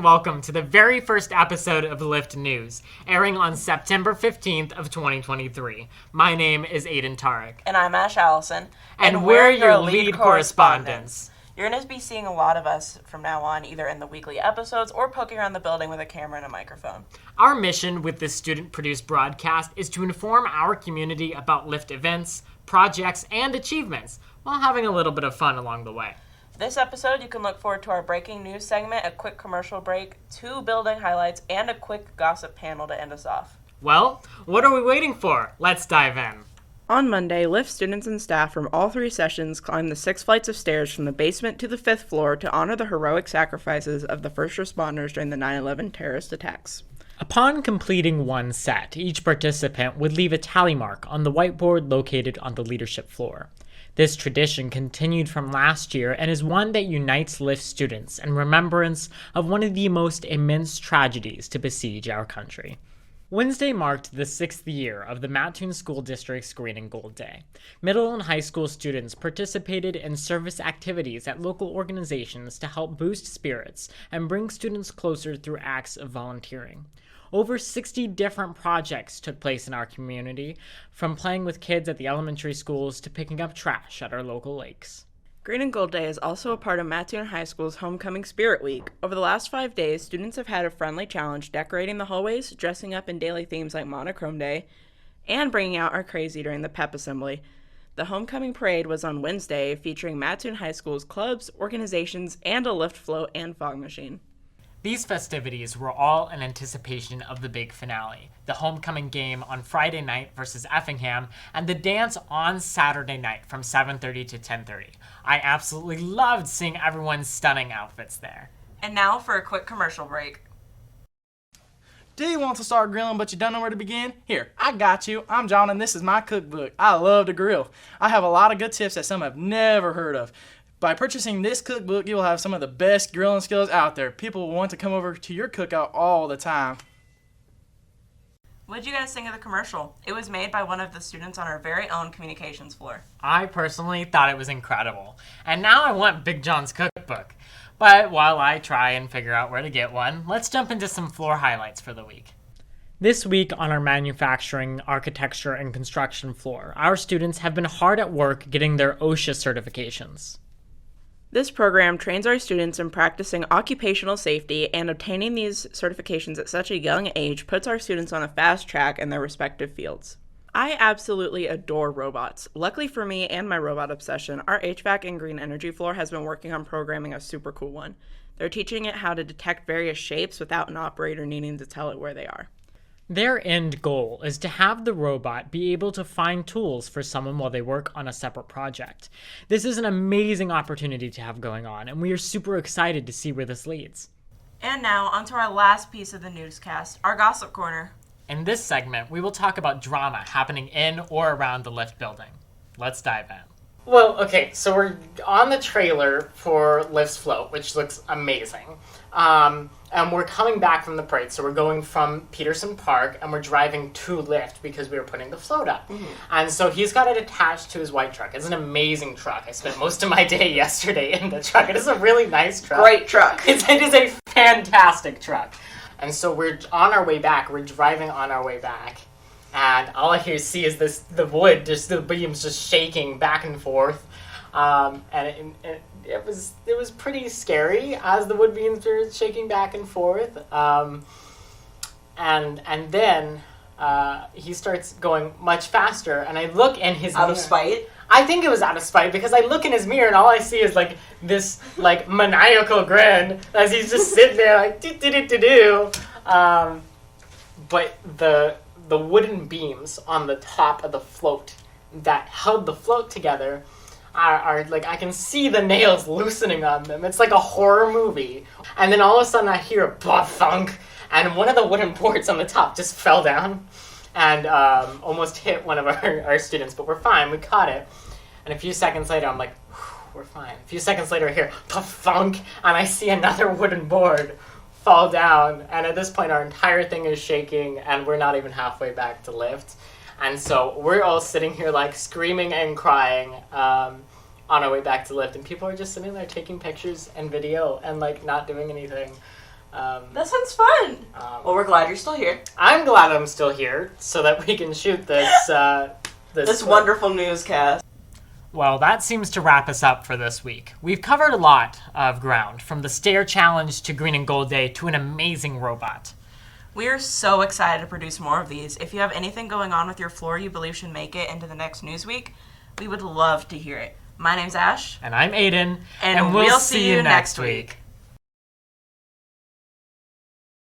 and welcome to the very first episode of Lyft News, airing on September 15th of 2023. My name is Aydin Tarek. And I'm Ash Allison. And we're your lead correspondents. You're going to be seeing a lot of us from now on, either in the weekly episodes or poking around the building with a camera and a microphone. Our mission with this student-produced broadcast is to inform our community about Lyft events, projects, and achievements, while having a little bit of fun along the way. This episode, you can look forward to our breaking news segment, a quick commercial break, 2 building highlights, and a quick gossip panel to end us off. Well, what are we waiting for? Let's dive in. On Monday, Lyft students and staff from all 3 sessions climbed the 6 flights of stairs from the basement to the 5th floor to honor the heroic sacrifices of the first responders during the 9/11 terrorist attacks. Upon completing one set, each participant would leave a tally mark on the whiteboard located on the leadership floor. This tradition continued from last year and is one that unites Lyft students in remembrance of one of the most immense tragedies to besiege our country. Wednesday marked the 6th year of the Mattoon School District's Green and Gold Day. Middle and high school students participated in service activities at local organizations to help boost spirits and bring students closer through acts of volunteering. Over 60 different projects took place in our community, from playing with kids at the elementary schools to picking up trash at our local lakes. Green and Gold Day is also a part of Mattoon High School's Homecoming Spirit Week. Over the last 5 days, students have had a friendly challenge decorating the hallways, dressing up in daily themes like Monochrome Day, and bringing out our crazy during the pep assembly. The Homecoming Parade was on Wednesday, featuring Mattoon High School's clubs, organizations, and a Lyft float and fog machine. These festivities were all in anticipation of the big finale, the homecoming game on Friday night versus Effingham, and the dance on Saturday night from 7:30 to 10:30. I absolutely loved seeing everyone's stunning outfits there. And now for a quick commercial break. Do you want to start grilling but you don't know where to begin? Here, I got you. I'm John and this is my cookbook. I love to grill. I have a lot of good tips that some have never heard of. By purchasing this cookbook, you will have some of the best grilling skills out there. People will want to come over to your cookout all the time. What did you guys think of the commercial? It was made by one of the students on our very own communications floor. I personally thought it was incredible. And now I want Big John's cookbook. But while I try and figure out where to get one, let's jump into some floor highlights for the week. This week on our manufacturing, architecture, and construction floor, our students have been hard at work getting their OSHA certifications. This program trains our students in practicing occupational safety, and obtaining these certifications at such a young age puts our students on a fast track in their respective fields. I absolutely adore robots. Luckily for me and my robot obsession, our HVAC and green energy floor has been working on programming a super cool one. They're teaching it how to detect various shapes without an operator needing to tell it where they are. Their end goal is to have the robot be able to find tools for someone while they work on a separate project. This is an amazing opportunity to have going on, and we are super excited to see where this leads. And now, onto our last piece of the newscast, our Gossip Corner. In this segment, we will talk about drama happening in or around the Lyft building. Let's dive in. Well, okay, so we're on the trailer for Lyft's float, which looks amazing. And we're coming back from the parade, so we're going from Peterson Park, and we're driving to Lyft because we were putting the float up. Mm-hmm. And so he's got it attached to his white truck. It's an amazing truck. I spent most of my day yesterday in the truck. It is a really nice truck. Great truck. It is a fantastic truck. And so we're on our way back. We're driving on our way back. And all I hear see is the wood, just the beams just shaking back and forth. And it was pretty scary as the wood beams were shaking back and forth. And then he starts going much faster, and I look in his mirror. Out of spite? I think it was out of spite, because I look in his mirror and all I see is like this like maniacal grin as he's just sitting there like do. But the wooden beams on the top of the float that held the float together are like, I can see the nails loosening on them. It's like a horror movie. And then all of a sudden I hear a thunk, and one of the wooden boards on the top just fell down and almost hit one of our students, but we're fine, we caught it. And a few seconds later I'm like, we're fine. A few seconds later I hear thunk, and I see another wooden board fall down, and at this point our entire thing is shaking, and we're not even halfway back to Lyft. And so we're all sitting here like screaming and crying on our way back to Lyft, and people are just sitting there taking pictures and video and like not doing anything. That sounds fun. Well, we're glad you're still here. I'm glad I'm still here so that we can shoot This wonderful newscast. Well, that seems to wrap us up for this week. We've covered a lot of ground, from the stair challenge to Green and Gold Day to an amazing robot. We are so excited to produce more of these. If you have anything going on with your floor you believe should make it into the next news week, we would love to hear it. My name's Ash. And I'm Aiden. And we'll see you next week.